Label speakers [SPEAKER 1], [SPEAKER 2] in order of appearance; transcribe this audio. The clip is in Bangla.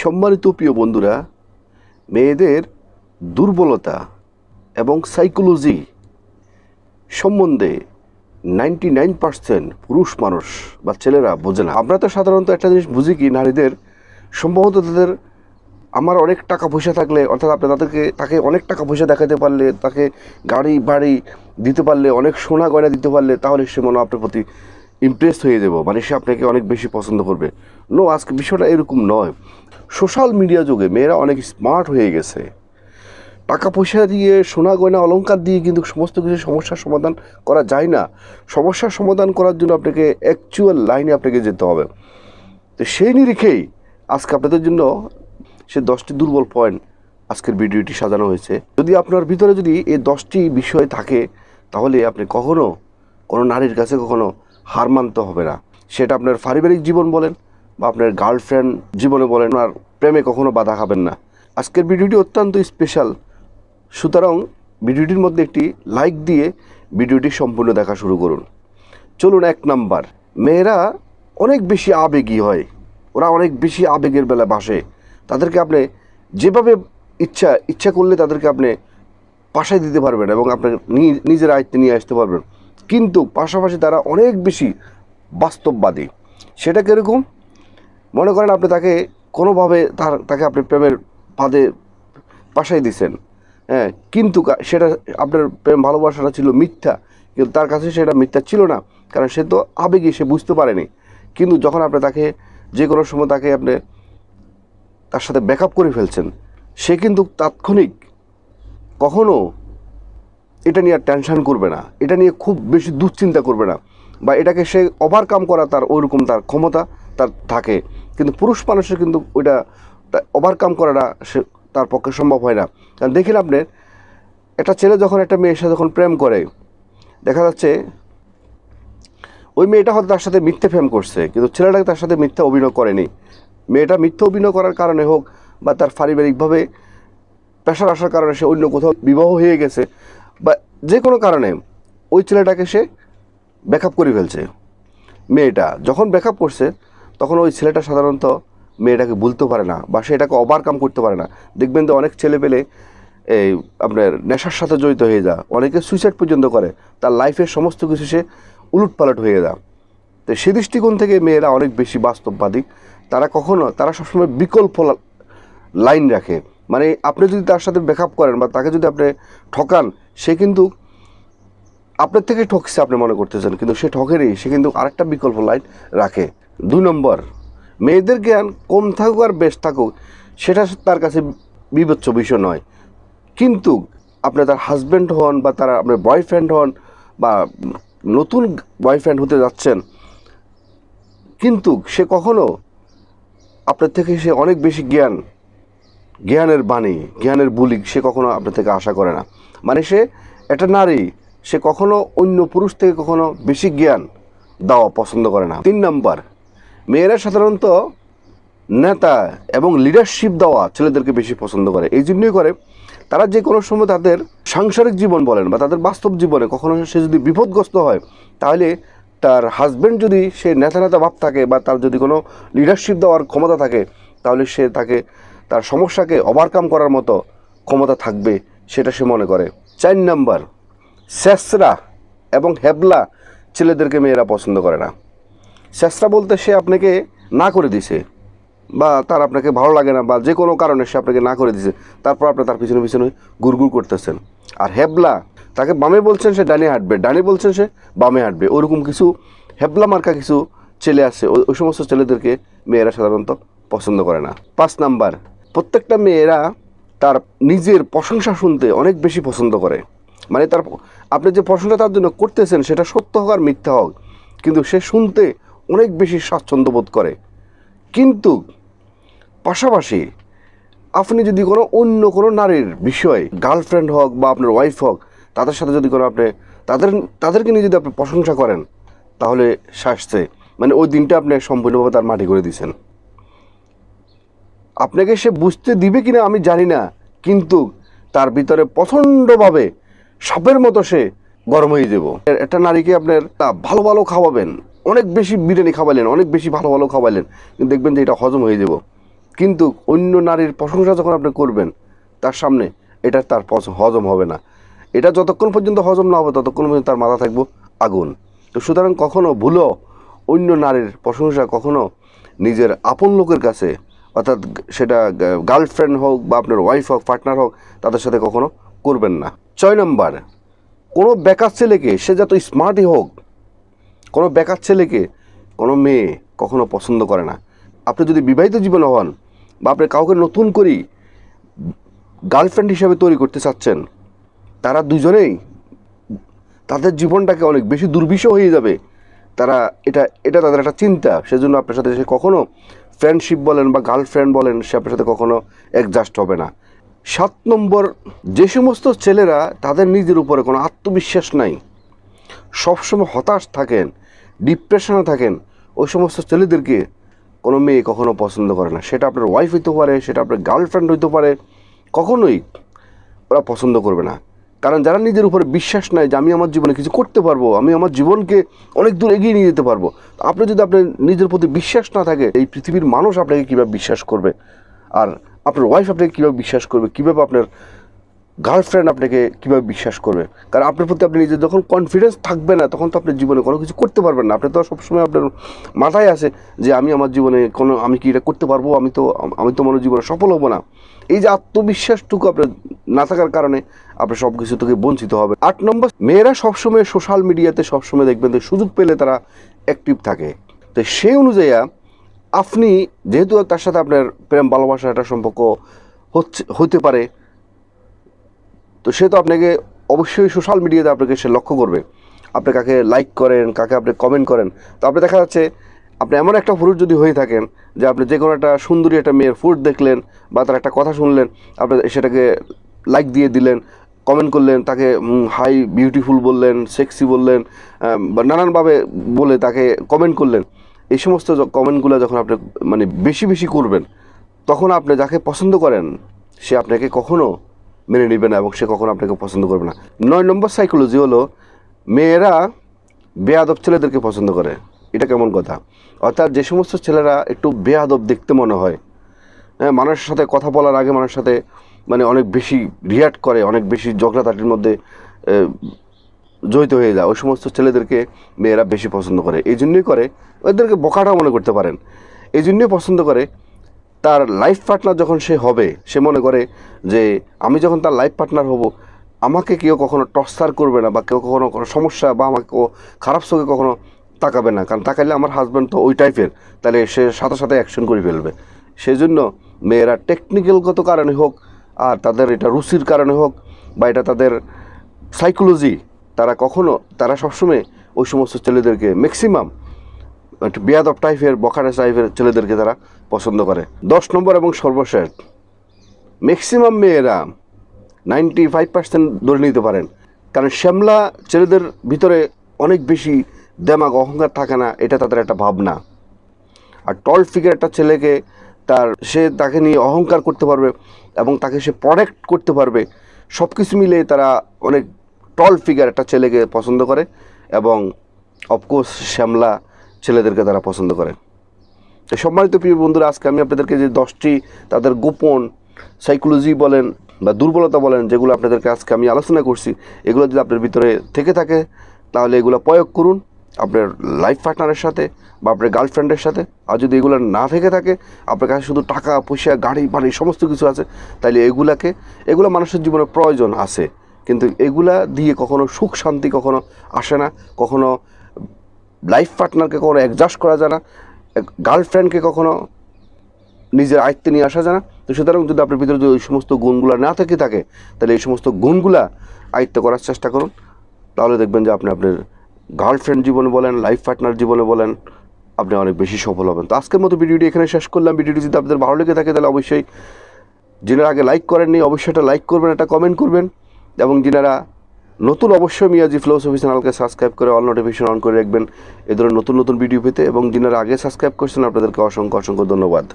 [SPEAKER 1] সম্মানিত প্রিয় বন্ধুরা, মেয়েদের দুর্বলতা এবং সাইকোলজি সম্বন্ধে 99% পুরুষ মানুষ বা ছেলেরা বোঝে না। আমরা তো সাধারণত একটা জিনিস বুঝি কি, নারীদের সম্ভবত তাদের আমার অনেক টাকা পয়সা থাকলে, অর্থাৎ আপনি তাকে অনেক টাকা পয়সা দেখাতে পারলে, তাকে গাড়ি বাড়ি দিতে পারলে, অনেক সোনা গয়না দিতে পারলে, তাহলে সে মনে আপনার প্রতি ইমপ্রেস হয়ে যাব, মানে সে আপনাকে অনেক বেশি পছন্দ করবে। নো, আজকে বিষয়টা এরকম নয়। সোশ্যাল মিডিয়া যুগে মেয়েরা অনেক স্মার্ট হয়ে গেছে। টাকা পয়সা দিয়ে, সোনা গয়না অলংকার দিয়ে কিন্তু সমস্ত কিছু সমস্যার সমাধান করা যায় না। সমস্যার সমাধান করার জন্য আপনাকে অ্যাকচুয়াল লাইনে আপনাকে যেতে হবে। তো সেই নিরিখেই আজকে আপনাদের জন্য সে 10টি দুর্বল পয়েন্ট আজকের ভিডিওটি সাজানো হয়েছে। যদি আপনার ভিতরে যদি এই 10টি বিষয় থাকে, তাহলে আপনি কখনো কোনো নারীর কাছে কখনো হার মানতে হবে না। সেটা আপনার পারিবারিক জীবন বলেন বা আপনার গার্লফ্রেন্ড জীবনে বলেন, আর প্রেমে কখনো বাধা খাবেন না। আজকের ভিডিওটি অত্যন্ত স্পেশাল, সুতরাং ভিডিওটির মধ্যে একটি লাইক দিয়ে ভিডিওটি সম্পূর্ণ দেখা শুরু করুন। চলুন। 1 নাম্বার, মেয়েরা অনেক বেশি আবেগী হয়। ওরা অনেক বেশি আবেগের বেলা বাসে। তাদেরকে আপনি যেভাবে ইচ্ছা করলে তাদেরকে আপনি পাশায় দিতে পারবেন এবং আপনার নিজের আয়ত্তে নিয়ে আসতে পারবেন। কিন্তু পাশাপাশি তারা অনেক বেশি বাস্তববাদী। সেটা কীরকম? মনে করেন আপনি তাকে কোনোভাবে তাকে আপনি প্রেমের ফাঁদে পাশায় দিছেন, হ্যাঁ, কিন্তু সেটা আপনার প্রেম ভালোবাসাটা ছিল মিথ্যা, কিন্তু তার কাছে সেটা মিথ্যা ছিল না, কারণ সে তো আবেগী, সে বুঝতে পারেনি। কিন্তু যখন আপনি তাকে যে কোনো সময় তাকে আপনি তার সাথে ব্যাকআপ করে ফেলছেন, সে কিন্তু তাৎক্ষণিক কখনো এটা নিয়ে টেনশন করবে না, এটা নিয়ে খুব বেশি দুশ্চিন্তা করবে না, বা এটাকে সে ওভারকাম করা তার ওইরকম তার ক্ষমতা তার থাকে। কিন্তু পুরুষ মানুষের কিন্তু ওইটা ওভারকাম করাটা সে তার পক্ষে সম্ভব হয় না। কারণ দেখেন আপনি, একটা ছেলে যখন একটা মেয়ের সাথে যখন প্রেম করে, দেখা যাচ্ছে ওই মেয়েটা হয়তো তার সাথে মিথ্যে প্রেম করছে, কিন্তু ছেলেটাকে তার সাথে মিথ্যা অভিনয় করেনি। মেয়েটা মিথ্যা অভিনয় করার কারণে হোক বা তার পারিবারিকভাবে প্রেশার আসার কারণে সে অন্য কোথাও বিবাহ হয়ে গেছে, বা যে কোনো কারণে ওই ছেলেটাকে সে ব্যাকআপ করে ফেলছে। মেয়েটা যখন ব্যাকআপ করছে, তখন ওই ছেলেটা সাধারণত মেয়েটাকে বলতে পারে না বা সে এটাকে ওভারকাম করতে পারে না। দেখবেন তো অনেক ছেলে পেলে এই আপনার নেশার সাথে জড়িত হয়ে যায়, অনেকে সুইসাইড পর্যন্ত করে, তার লাইফের সমস্ত কিছু সে উলটপালট হয়ে যায়। তো সে দৃষ্টিকোণ থেকে মেয়েরা অনেক বেশি বাস্তববাদী। তারা সবসময় বিকল্প লাইন রাখে। মানে আপনি যদি তার সাথে ব্যাকআপ করেন বা তাকে যদি আপনি ঠকান, সে কিন্তু আপনার থেকে ঠকছে আপনি মনে করতেছেন, কিন্তু সে ঠকেরই, সে কিন্তু আরেকটা বিকল্প লাইন রাখে। 2 নম্বর, মেয়েদের জ্ঞান কম থাকুক আর বেশ থাকুক, সেটা তার কাছে বিবেচ্য বিষয় নয়। কিন্তু আপনি তার হাজব্যান্ড হন বা তারা আপনার বয়ফ্রেন্ড হন বা নতুন বয়ফ্রেন্ড হতে যাচ্ছেন, কিন্তু সে কখনো আপনার থেকে সে অনেক বেশি জ্ঞানের বাণী, জ্ঞানের বুলি সে কখনো আপনার থেকে আশা করে না। মানে সে একটা নারী, সে কখনো অন্য পুরুষ থেকে কখনো বেশি জ্ঞান দেওয়া পছন্দ করে না। 3 নম্বর, মেয়েরা সাধারণত নেতা এবং লিডারশিপ দেওয়া ছেলেদেরকে বেশি পছন্দ করে। এই জন্যই করে, তারা যে কোনো সময় তাদের সাংসারিক জীবন বলেন বা তাদের বাস্তব জীবনে কখনো সে যদি বিপদগ্রস্ত হয়, তাহলে তার হাজব্যান্ড যদি সে নেতা ভাব থাকে বা তার যদি কোনো লিডারশিপ দেওয়ার ক্ষমতা থাকে, তাহলে সে তার সমস্যাকে ওভারকাম করার মতো ক্ষমতা থাকবে, সেটা সে মনে করে। 4 নম্বর, স্যাঁচরা এবং হেবলা ছেলেদেরকে মেয়েরা পছন্দ করে না। স্যাঁচরা বলতে সে আপনাকে না করে দিছে বা তার আপনাকে ভালো লাগে না, বা যে কোনো কারণে সে আপনাকে না করে দিছে, তারপর আপনি তার পিছনে পিছনে গুড়গুড় করতেছেন। আর হেবলা, তাকে বামে বলছেন সে ডানে হাঁটবে, ডানে বলছেন সে বামে হাঁটবে, ওরকম কিছু হেবলা মার্কা কিছু ছেলে আছে। ওই সমস্ত ছেলেদেরকে মেয়েরা সাধারণত পছন্দ করে না। 5 নাম্বার, প্রত্যেকটা মেয়েরা তার নিজের প্রশংসা শুনতে অনেক বেশি পছন্দ করে। মানে আপনি যে প্রশংসা তার জন্য করতেছেন, সেটা সত্য হোক আর মিথ্যা হোক, কিন্তু সে শুনতে অনেক বেশি স্বাচ্ছন্দ্য বোধ করে। কিন্তু পাশাপাশি আপনি যদি অন্য কোনো নারীর বিষয়ে, গার্লফ্রেন্ড হোক বা আপনার ওয়াইফ হোক, তাদের সাথে যদি আপনি তাদেরকে নিয়ে যদি আপনি প্রশংসা করেন, তাহলে শাস্তে মানে ওই দিনটা আপনি সম্পূর্ণভাবে তার মাটি করে দিয়েছেন। আপনাকে সে বুঝতে দিবে কিনা আমি জানি না, কিন্তু তার ভিতরে প্রচণ্ডভাবে সাপের মতো সে গরম হয়ে যাব। একটা নারীকে আপনার ভালো ভালো খাওয়াবেন, অনেক বেশি বিরিয়ানি খাওয়ালেন, অনেক বেশি ভালো ভালো খাওয়ালেন, কিন্তু দেখবেন যে এটা হজম হয়ে যাব। কিন্তু অন্য নারীর প্রশংসা যখন আপনি করবেন তার সামনে, এটা তার হজম হবে না। এটা যতক্ষণ পর্যন্ত হজম না হবে ততক্ষণ পর্যন্ত তার মাথা থাকবো আগুন। তো সুতরাং কখনো ভুলো অন্য নারীর প্রশংসা কখনো নিজের আপন লোকের কাছে, অর্থাৎ সেটা গার্লফ্রেন্ড হোক বা আপনার ওয়াইফ হোক, পার্টনার হোক, তাদের সাথে কখনো করবেন না। 6 নম্বর, কোনো বেকার ছেলেকে, সে যত স্মার্টই হোক, কোনো বেকার ছেলেকে কোনো মেয়ে কখনো পছন্দ করে না। আপনি যদি বিবাহিত জীবনে হন বা আপনি কাউকে নতুন করেই গার্লফ্রেন্ড হিসেবে তৈরি করতে চাচ্ছেন, তারা দুজনেই তাদের জীবনটাকে অনেক বেশি দুর্বিষহ হয়ে যাবে। তারা এটা তাদের একটা চিন্তা, সেজন্য আপনার সাথে সে কখনো ফ্রেন্ডশিপ বলেন বা গার্লফ্রেন্ড বলেন, সে আপনার সাথে কখনো অ্যাডজাস্ট হবে না। 7 নম্বর, যে সমস্ত ছেলেরা তাদের নিজের উপরে কোনো আত্মবিশ্বাস নাই, সবসময় হতাশ থাকেন, ডিপ্রেশনে থাকেন, ওই সমস্ত ছেলেদেরকে কোনো মেয়ে কখনো পছন্দ করে না। সেটা আপনার ওয়াইফ হইতে পারে, সেটা আপনার গার্লফ্রেন্ড হইতে পারে, কখনোই ওরা পছন্দ করবে না। কারণ যারা নিজের উপরে বিশ্বাস নাই যে আমি আমার জীবনে কিছু করতে পারবো, আমি আমার জীবনকে অনেক দূর এগিয়ে নিয়ে যেতে পারবো, আপনি যদি আপনার নিজের প্রতি বিশ্বাস না থাকে, এই পৃথিবীর মানুষ আপনাকে কীভাবে বিশ্বাস করবে? আর আপনার ওয়াইফ আপনাকে কীভাবে বিশ্বাস করবে? কীভাবে আপনার গার্লফ্রেন্ড আপনাকে কীভাবে বিশ্বাস করবে? কারণ আপনার প্রতি আপনি নিজের যখন কনফিডেন্স থাকবে না, তখন তো আপনি জীবনে কোনো কিছু করতে পারবেন না। আপনি তো সবসময় আপনার মাথায় আসে যে আমি আমার জীবনে আমি কি এটা করতে পারবো, আমি তো মনে জীবনে সফল হবো না। এই যে আত্মবিশ্বাসটুকু আপনার না থাকার কারণে আপনি সব কিছু থেকে বঞ্চিত হবে। 8 নম্বর, মেয়েরা সবসময় সোশ্যাল মিডিয়াতে সবসময় দেখবেন যে সুযোগ পেলে তারা অ্যাক্টিভ থাকে। তো সেই অনুযায়ী আপনি যেহেতু তার সাথে আপনার প্রেম ভালোবাসার একটা সম্পর্ক হতে পারে, তো সে তো আপনাকে অবশ্যই সোশ্যাল মিডিয়াতে আপনাকে সে লক্ষ্য করবে, আপনি কাকে লাইক করেন, কাকে আপনি কমেন্ট করেন। তো আপনি দেখা যাচ্ছে আপনি এমন একটা পুরুষ যদি হয়ে থাকেন যে আপনি যে কোনো একটা সুন্দরী একটা মেয়ের ফুড দেখলেন বা তার একটা কথা শুনলেন, আপনি সেটাকে লাইক দিয়ে দিলেন, কমেন্ট করলেন, তাকে হাই বিউটিফুল বললেন, সেক্সি বললেন, বা নানানভাবে বলে তাকে কমেন্ট করলেন। এই সমস্ত কমেন্টগুলো যখন আপনি বেশি বেশি করবেন, তখন আপনি যাকে পছন্দ করেন সে আপনাকে কখনো মেনে নেবে না এবং সে কখনো আপনাকে পছন্দ করবে না। 9 নম্বর সাইকোলজি হলো, মেয়েরা বেয়াদব ছেলেদেরকে পছন্দ করে। এটা কেমন কথা? অর্থাৎ যে সমস্ত ছেলেরা একটু বেয়াদব দেখতে মনে হয়, হ্যাঁ, মানুষের সাথে কথা বলার আগে মানুষের সাথে অনেক বেশি রিয়াক্ট করে, অনেক বেশি ঝগড়াঝাটির মধ্যে জড়িত হয়ে যায়, ওই সমস্ত ছেলেদেরকে মেয়েরা বেশি পছন্দ করে। এই জন্যই করে, ওদেরকে বোকাটাও মনে করতে পারেন, এই জন্যই পছন্দ করে। তার লাইফ পার্টনার যখন সে হবে, সে মনে করে যে আমি যখন তার লাইফ পার্টনার হব, আমাকে কেউ কখনো টর্চার করবে না বা কেউ কখনো কোনো সমস্যা বা আমাকে খারাপ চোখে কখনো তাকাবে না। কারণ তাকাইলে আমার হাজব্যান্ড তো ওই টাইপের, তাহলে সে সাথে সাথে অ্যাকশন করে ফেলবে। সেই জন্য মেয়েরা টেকনিক্যালগত কারণে হোক, আর তাদের এটা রুচির কারণে হোক, বা এটা তাদের সাইকোলজি, তারা সবসময় ওই সমস্ত ছেলেদেরকে, ম্যাক্সিমাম একটু বেয়াদব টাইপের, বখাটে টাইপের ছেলেদেরকে তারা পছন্দ করে। 10 নম্বর এবং সর্বশেষ, ম্যাক্সিমাম মেয়েরা 95% ধরে নিতে পারেন, কারণ শ্যামলা ছেলেদের ভিতরে অনেক বেশি দেমাগ, অহংকার থাকে না, এটা তাদের একটা ভাবনা। আর টল ফিগার একটা ছেলেকে সে তাকে নিয়ে অহংকার করতে পারবে এবং তাকে সে প্রোটেক্ট করতে পারবে, সব কিছু মিলে তারা অনেক টল ফিগার একটা ছেলেকে পছন্দ করে এবং অফকোর্স শ্যামলা ছেলেদেরকে তারা পছন্দ করে। তো সম্মানিত প্রিয় বন্ধুরা, আজকে আমি আপনাদেরকে যে 10টি তাদের গোপন সাইকোলজি বলেন বা দুর্বলতা বলেন, যেগুলো আপনাদেরকে আজকে আমি আলোচনা করছি, এগুলো যদি আপনার ভিতরে থেকে থাকে তাহলে এগুলো প্রয়োগ করুন আপনার লাইফ পার্টনারের সাথে বা আপনার গার্লফ্রেন্ডের সাথে। আর যদি এগুলো না থেকে থাকে, আপনার কাছে শুধু টাকা পয়সা, গাড়ি বাড়ি সমস্ত কিছু আছে, তাহলে এগুলো মানুষের জীবনে প্রয়োজন আছে, কিন্তু এগুলা দিয়ে কখনো সুখ শান্তি কখনো আসে না, কখনো লাইফ পার্টনারকে কখনো অ্যাডজাস্ট করা যায় না, গার্লফ্রেন্ডকে কখনো নিজের আয়ত্তে নিয়ে আসা যায় না। তো সুতরাং যদি আপনার ভিতরে যদি ওই সমস্ত গুণগুলো না থেকে থাকে, তাহলে এই সমস্ত গুণগুলা আয়ত্ত করার চেষ্টা করুন, তাহলে দেখবেন যে আপনি আপনার গার্লফ্রেন্ড জীবনে বলেন, লাইফ পার্টনার জীবনে বলেন, আপনি অনেক বেশি সফল হবেন। তো আজকের মতো ভিডিওটি এখানে শেষ করলাম। ভিডিওটি যদি আপনাদের ভালো লেগে থাকে, তাহলে অবশ্যই, যিনারা আগে লাইক করেননি অবশ্যই একটা লাইক করবেন, একটা কমেন্ট করবেন, এবং যিনারা নতুন অবশ্যই মিয়াজি ফিলোসফি চ্যানেলকে সাবস্ক্রাইব করে অল নোটিফিকেশন অন করে রাখবেন এ ধরনের নতুন নতুন ভিডিও পেতে। এবং যিনারা আগে সাবস্ক্রাইব করছেন, আপনাদেরকে অসংখ্য অসংখ্য ধন্যবাদ।